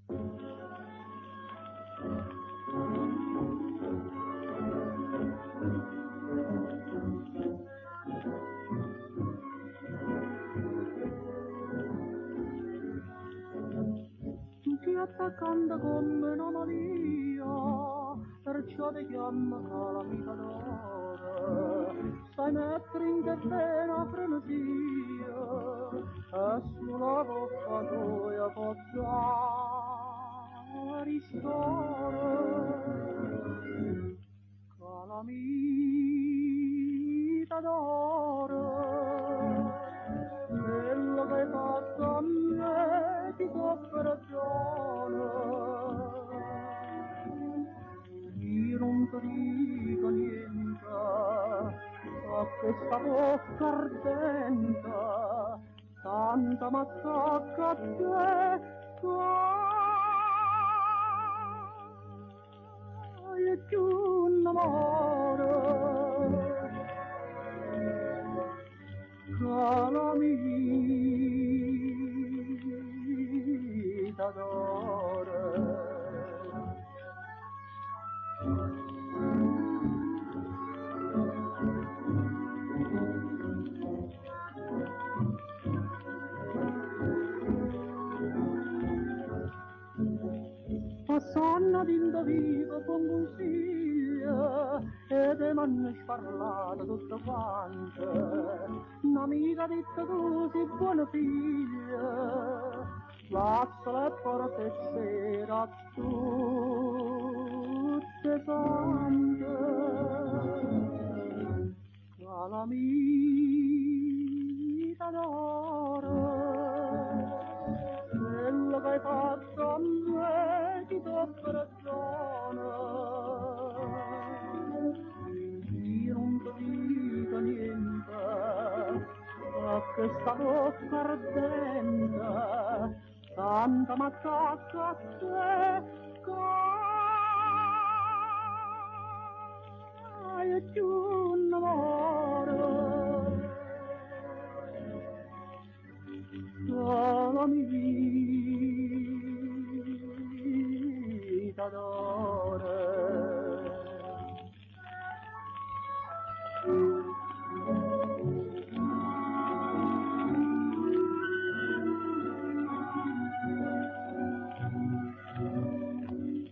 Ti attaccando come una Maria, perciò ti chiamo calamita d'oro. Sai mettere in te una frenesia, e sulla bocca tua possa ristoro. Calamita d'oro, quello che hai fatto a me ti copre ragione. Io non ti dico niente, a questa bocca ardente, tanta m'attacca a te, è più un amore. Calamita d'oro. Passando d'indovivo con consiglio e te m'hanno sparlato tutto quanto. Un'amica detta tu sei buona figlia, lasciala e porta e sera tutte sante. Calamita d'oro, quello che hai fatto a me ti do ragione. Io non ti dico niente, a questa bocca ardente, tanta m'attacca a te, che è più un amore. Calamita d'oro.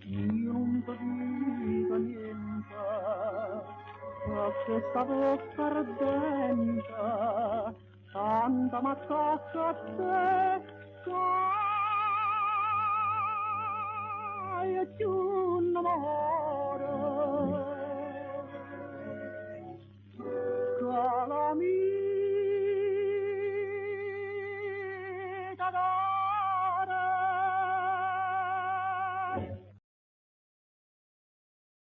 Io non ti dico niente, a questa bocca ardente, tanta m'attacca a te, che è più un amore. Calamita d'oro.